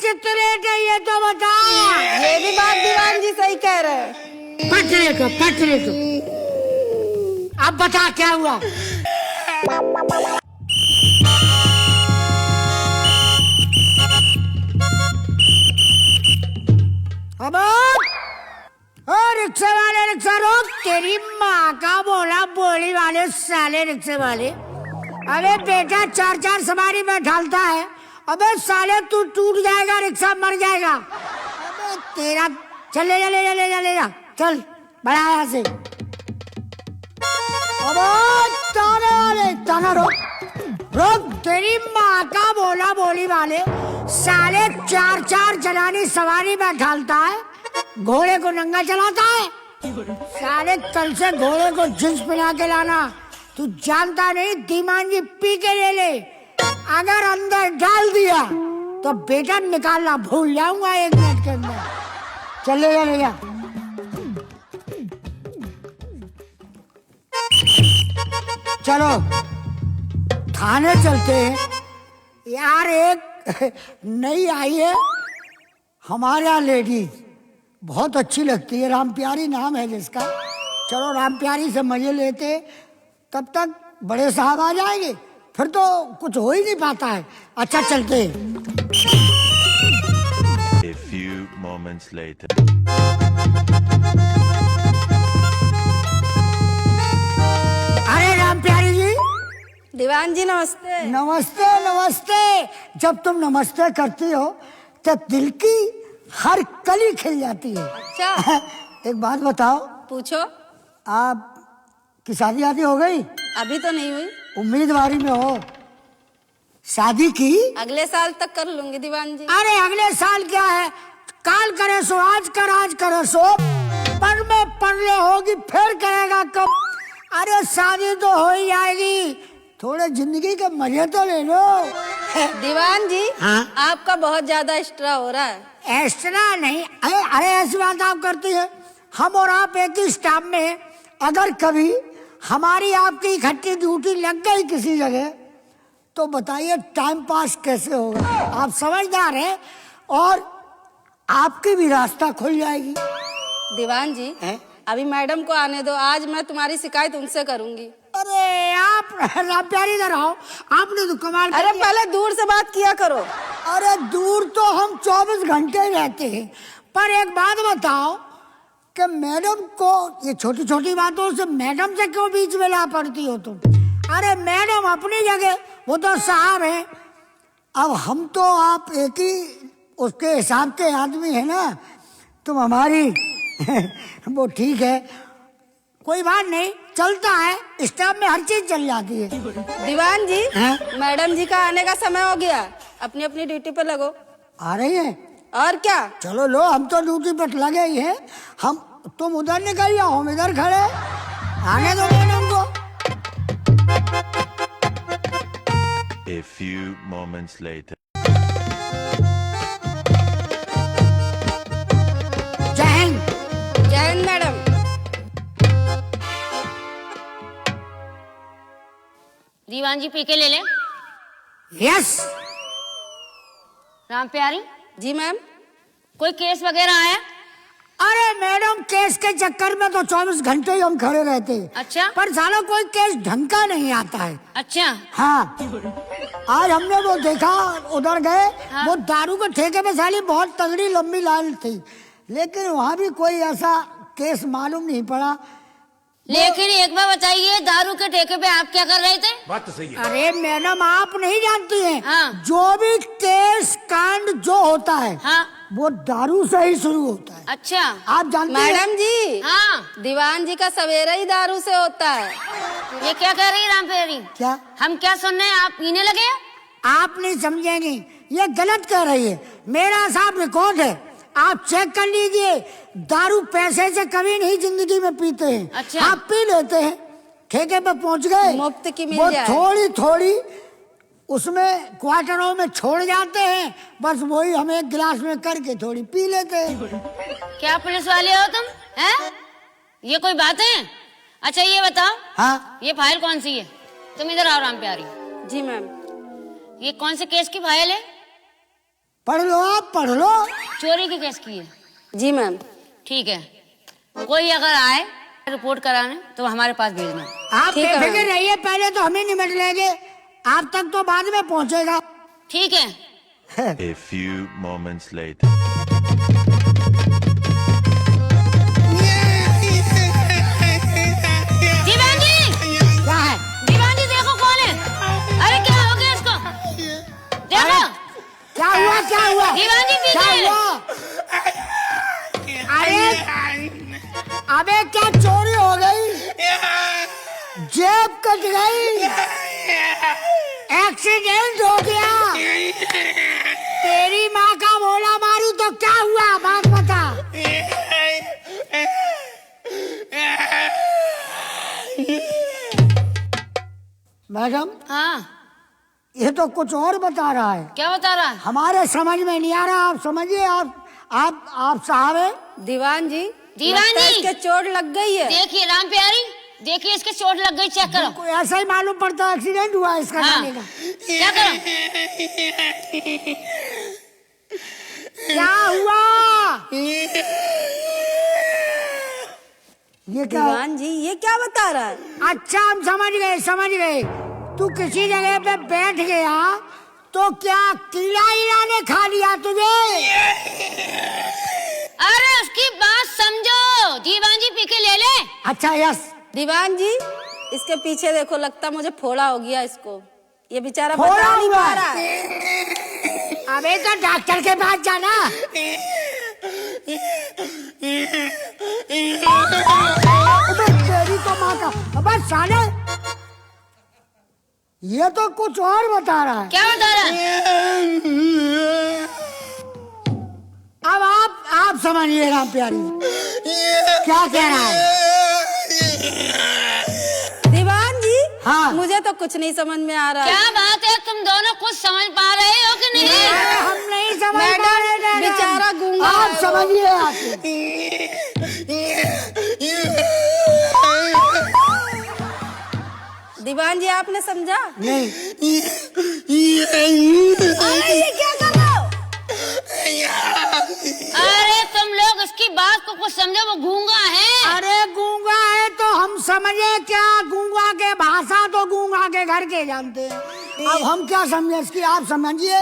कितने का ये तो बता। ये भी बात दीवान जी सही कह रहे हैं। पटरे को अब बता क्या हुआ। अब रिक्शे वाले रिक्शा रोक। तेरी माँ का बोला बोली वाले साले रिक्शे वाले। अबे बेटा 4-4 सवारी में ढालता है। अबे साले तू टूट जाएगा, रिक्शा मर जाएगा। अबे तेरा चल ले जा चल बड़ा यहाँ से। अबे ताना रोक। तेरी माँ का बोला बोली वाले साले 4-4 जनानी सवारी में ढालता है, घोड़े को नंगा चलाता है। साले कल से घोड़े को जींस पहना के लाना। तू जानता नहीं धीमान जी पी के ले अगर अंदर डाल दिया तो बेटा निकालना भूल जाऊंगा 1 मिनट के अंदर। चले जा चलो थाने चलते हैं यार। एक नई आई है हमारे यहाँ लेडीज, बहुत अच्छी लगती है, राम प्यारी नाम है जिसका। चलो राम प्यारी से मजे लेते, तब तक बड़े साहब आ जाएंगे, फिर तो कुछ हो ही नहीं पाता है। अच्छा चलते। A few moments later. अरे राम प्यारी जी। दीवान जी नमस्ते। नमस्ते। जब तुम नमस्ते करती हो तो दिल की हर कली खिल जाती है। अच्छा एक बात बताओ, पूछो। आप की शादी आदि हो गई? अभी तो नहीं हुई। उम्मीदवारी में हो? शादी की? अगले साल तक कर लूंगी दीवान जी। अरे अगले साल क्या है, काल करे सो आज कर, आज करे सो पर में पढ़ने होगी, फिर करेगा कब। अरे शादी तो हो ही जाएगी, थोड़े जिंदगी के मजे तो ले लो। दीवान जी हाँ? आपका बहुत ज्यादा एक्स्ट्रा हो रहा है। एक्स्ट्रा नहीं, अरे ऐसी बात आप करती है। हम और आप एक ही स्टाफ में हैं। अगर कभी हमारी आपकी इकट्ठी ड्यूटी लग गई किसी जगह तो बताइए टाइम पास कैसे होगा। आप समझदार हैं और आपकी भी रास्ता खुल जाएगी। दीवान जी अभी मैडम को आने दो, आज मैं तुम्हारी शिकायत उनसे करूंगी। अरे आप प्यारी इधर आओ, आपने तो कमाल। अरे पहले दूर से बात किया करो। अरे दूर तो हम 24 घंटे ही रहते हैं, पर एक बात बताओ कि मैडम को ये छोटी छोटी बातों से मैडम से क्यों बीच में ला पड़ती हो तुम? अरे मैडम अपनी जगह, वो तो साहब है। अब हम तो आप एक ही उसके हिसाब के आदमी है ना, तुम हमारी वो ठीक है, कोई बात नहीं, चलता है। स्टाफ में हर चीज चल जाती है। दीवान जी हाँ? मैडम जी का आने का समय हो गया, अपनी अपनी ड्यूटी पे लगो। आ रही है? और क्या। चलो लो, हम तो ड्यूटी पर लगे ही हैं। हम तुम उधर निकल जाओ, हम इधर खड़े, आने दो मैडम को। A few moments later. जय हिंद। जय हिंद मैडम। दीवान जी पी के ले ले। यस। राम प्यारी जी मैम। कोई केस वगैरह आया? अरे मैडम केस के चक्कर में तो 24 घंटे ही हम खड़े रहते हैं। अच्छा। पर साला कोई केस ढंग का नहीं आता है। अच्छा। हाँ, आज हमने वो देखा, उधर गए। हाँ? वो दारू के ठेके में साली बहुत तगड़ी लंबी लाइन थी, लेकिन वहाँ भी कोई ऐसा केस मालूम नहीं पड़ा। लेकिन एक बार बताइए, दारू के ठेके पे आप क्या कर रहे थे? बात तो सही है। अरे मैडम आप नहीं जानती हैं। हाँ। जो भी केस कांड जो होता है, हाँ। वो दारू से ही शुरू होता है। अच्छा। आप जानती हैं? मैडम जी हाँ। दीवान जी का सवेरा ही दारू से होता है। ये क्या कह रही है राम प्यारी? क्या हम क्या सुन रहे हैं, आप पीने लगे? आप नहीं समझेंगी, ये गलत कह रही है। मेरा साहब रिकॉर्ड है, आप चेक कर लीजिए। दारू पैसे से कभी नहीं जिंदगी में पीते हैं। अच्छा। आप पी लेते हैं, ठेके पे पहुंच गए, मुफ्त की मिल वो जाए। थोड़ी थोड़ी उसमें क्वार्टरों में छोड़ जाते हैं, बस वही हम एक गिलास में करके थोड़ी पी लेते हैं। क्या पुलिस वाले हो तुम? हैं? ये कोई बात है? अच्छा ये बताओ, हाँ? ये फाइल कौन सी है? तुम इधर आओ राम प्यारी। जी मैम। ये कौन से केस की फाइल है? पढ़ लो आप, पढ़ लो। चोरी की केस की है? जी मैम। ठीक है, कोई अगर आए रिपोर्ट कराने तो हमारे पास भेजना। आप ठीक है बेफिक्र मैम। रहिए, पहले तो हमें निमट लेंगे, आप तक तो बाद में पहुंचेगा। ठीक है। A few moments later. दीवान जी, क्या है? दीवान जी देखो कौन है। अरे क्या हो गया इसको? देखो क्या हुआ, क्या हुआ? दीवान जी पीछे क्या है। हुआ? अरे अबे क्या चोरी हो गई? जेब कट गई, एक्सीडेंट हो गया, तेरी माँ का बोला मारू तो क्या हुआ, बात बता। मैडम, हाँ, ये तो कुछ और बता रहा है, क्या बता रहा है? हमारे समझ में नहीं आ रहा। आप समझिए, आप साहब हैं। दीवान जी, दीवान लगता है जी। इसके चोट लग गई है। देखिए राम प्यारी, देखिए इसके चोट लग गई, चेक करो। कोई ऐसा ही मालूम पड़ता है, एक्सीडेंट हुआ है इसका हाँ। जाने का। क्या करो? क्या हुआ? ये क्या? दीवान जी ये क्या बता रहा है? अच्छा, हम समझ गए, समझ गए। तू किसी जगह पे बैठ गया तो क्या कीड़ा ईड़ा ने खा लिया तुझे? अरे उसकी बात समझो, दीवान जी पी के ले ले। अच्छा, यस। दीवान जी इसके पीछे देखो, लगता मुझे फोड़ा हो गया इसको, ये बेचारा फोड़ा बता नहीं हुआ पा है। रहा है। अबे तो डॉक्टर के पास जाना। अबे तेरी तो माँ का, अबे साले, ये तो कुछ और बता रहा है। क्या बता रहा है? अब आप समझिए राम प्यारी, क्या कह रहा है? दीवान जी हाँ। मुझे तो कुछ नहीं समझ में आ रहा है। क्या बात है, तुम दोनों कुछ समझ पा रहे हो कि नहीं? अरे हम नहीं समझ मैडम, पा रहे मैडम। बेचारा गूंगा आप है वो। समझिए, आप दीवान जी आपने समझा? नहीं। अरे ये क्या कर रहे हो? अरे तुम लोग इसकी बात को कुछ समझो, वो गूंगा है। अरे गूंगा है तो हम समझे क्या? गूंगा के भाषा तो गूंगा के घर के जानते हैं, अब हम क्या समझे इसकी, आप समझिए।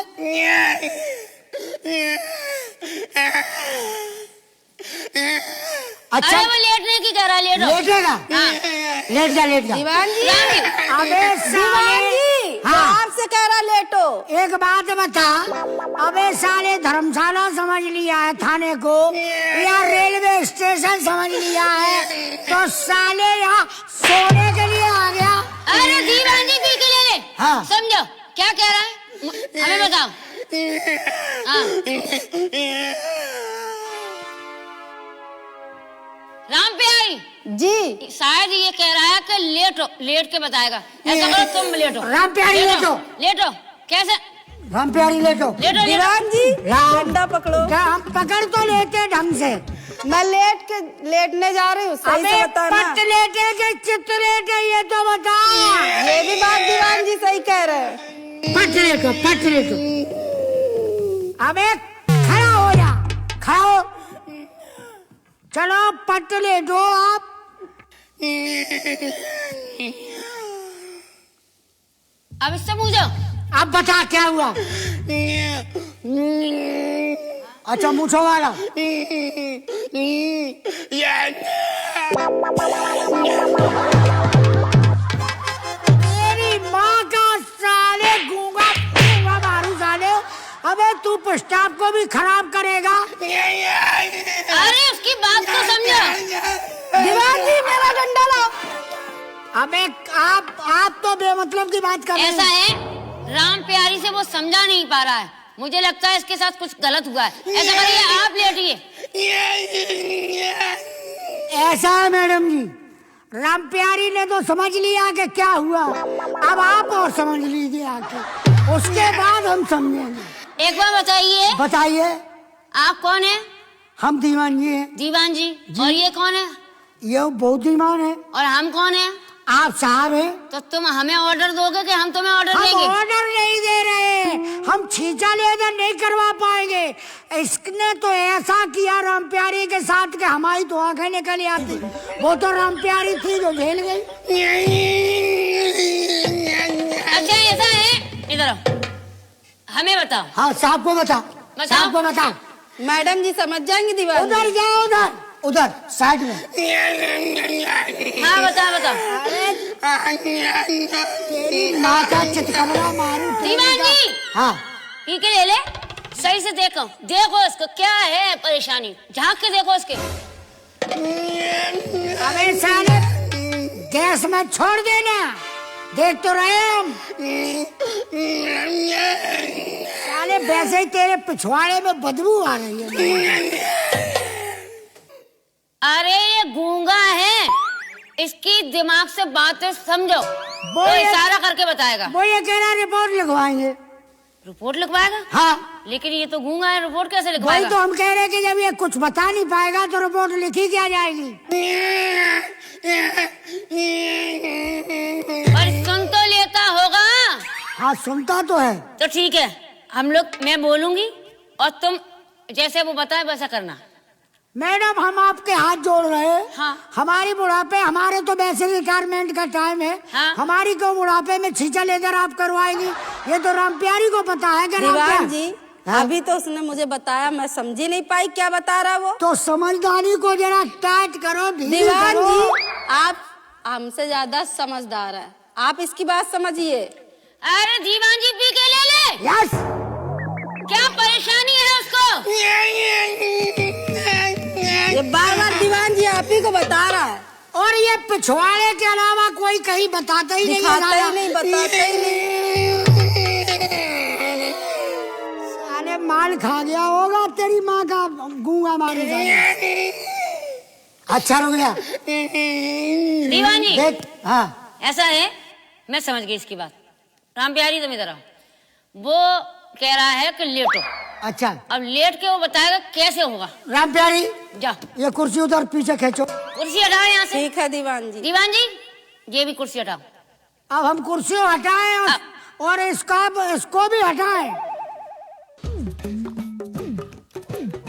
अच्छा, अरे वो लेटने की कह रहा है, लेटो। लेटेगा? हाँ। लेट जा, लेट जा। दीवान जी, अबे दीवान जी वो हाँ। आपसे कह रहा लेटो। एक बात बता, अबे साले धर्मशाला समझ लिया है थाने को या रेलवे स्टेशन समझ लिया है, तो साले यहाँ सोने के लिए आ गया। अरे दीवान जी पी के ले ले। हाँ। समझो क्या कह रहा है, हमें बताओ। हाँ। राम प्यारी जी शायद ये कह रहा है कि लेटो, लेट के बताएगा। ऐसा करो, तुम लेटो। राम प्यारी लेटो। लेटो कैसे? राम प्यारी लेटो। लेटो दीवान जी राम। डंडा पकड़ो। क्या हम पकड़ तो लेते ढंग से? मैं लेटने जा रही हूँ, सही से अबे बताना। पट लेटे के चित लेटे, ये तो बता। ये भी बात दीवान जी सही कह रहे हैं। पट लेटो, पट लेटो। अबे खड़ा हो जा, खड़ा हो। चलो पट लेटो आप। अब इससे पूछो। अब बता क्या हुआ? अच्छा, मूछो वाला। मेरी माँ का साले गूंगा गूंगा मारू साले। अबे तू पेशाब को भी खराब करेगा। अरे उसकी बात को समझो। दीवान जी मेरा डंडा लाओ। अबे आप तो बेमतलब की बात कर रहे ऐसा हैं। है, राम प्यारी से वो समझा नहीं पा रहा है। मुझे लगता है इसके साथ कुछ गलत हुआ है। ऐसा करिए, आप लेटिए। ऐसा है मैडम जी, राम प्यारी ने तो समझ लिया कि क्या हुआ, अब आप और समझ लीजिए आके, उसके बाद हम समझेंगे। एक बार बताइए, बताइए। आप कौन है? हम दीवान जी हैं। दीवान जी। और ये कौन है? ये बुद्धिमान है। और हम कौन है? आप साहब हैं। तो तुम हमें ऑर्डर दोगे कि हम तुम्हें ऑर्डर हम देंगे? ऑर्डर नहीं दे रहे, हम छींचा लेदर नहीं करवा पाए इसने तो ऐसा किया राम प्यारी के साथ कि हमारी तो आंखें निकल आती। वो तो राम प्यारी थी जो झेल गई। अच्छा ऐसा है, इधर आओ, हमें बताओ। हाँ साहब को बता, साहब को बता। मैडम जी समझ जाएंगी दीवान जी। उधर जाओ, उधर उधर साइड में। हाँ बताओ बताओ। तेरी माँ का चितकबरा मारू। दीवान जी हाँ ठीक है, ले ले, सही से देखो, देखो इसको क्या है परेशानी, झांक के देखो इसके। अबे साले गैस में छोड़ देना, देख तो रहे हम। साले वैसे ही तेरे पिछवाड़े में बदबू आ रही है। अरे ये गूंगा है, इसकी दिमाग से बातें समझो। वो इशारा करके बताएगा। वो ये कह रहा रिपोर्ट लिखवाएंगे। रिपोर्ट लिखवाएगा? हाँ लेकिन ये तो गूंगा है, रिपोर्ट कैसे वही लिखवाएगा? तो हम कह रहे कि जब ये कुछ बता नहीं पाएगा तो रिपोर्ट लिखी क्या जाएगी। पर सुन तो लेता होगा। हाँ सुनता तो है। तो ठीक है, हम लोग, मैं बोलूंगी और तुम जैसे वो बताए वैसा करना। मैडम हम आपके हाथ जोड़ रहे हैं। हाँ। हमारी बुढ़ापे, हमारे तो वैसे रिटायरमेंट का टाइम है। हाँ। हमारी को बुढ़ापे में छींचा लेकर आप करवाएंगी, ये तो राम प्यारी को पता है कि दीवान जी अभी तो उसने मुझे बताया, मैं समझी नहीं पाई क्या बता रहा वो। तो समझदारी को जरा टाइट करो, ढीली दीवान करो। जी आप हमसे ज्यादा समझदार है, आप इसकी बात समझिए। अरे दीवान जी पी के ले ले। यस। क्या परेशानी है उसको? ये बार बार दीवान जी आप ही को बता रहा है, और ये पिछवाड़े के अलावा कोई कहीं बताता ही नहीं है। दिखाता ही नहीं, बताता ही नहीं। साले माल खा गया होगा तेरी माँ का गूंगा मारू जाएगा। अच्छा रुक गया। दीवान जी देख हाँ ऐसा है, मैं समझ गई इसकी बात। राम प्यारी तुम इधर आओ। वो कह रहा है कि लेटो। अच्छा अब लेट के वो बताएगा कैसे होगा। राम प्यारी जा ये कुर्सी उधर पीछे खींचो। कुर्सी हटाओ यहाँ से। ठीक है दीवान जी। दीवान जी ये भी कुर्सी हटाओ। अब हम कुर्सी हटाएं और इसको भी हटाएं।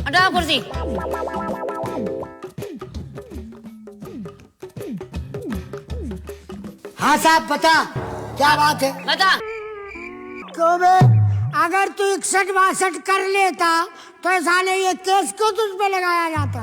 हटाओ कुर्सी। हाँ साहब बता क्या बात है। बता। क्यों बे, अगर तू 61-62 कर लेता तो साले ये केस क्यों तुझ पे लगाया जाता।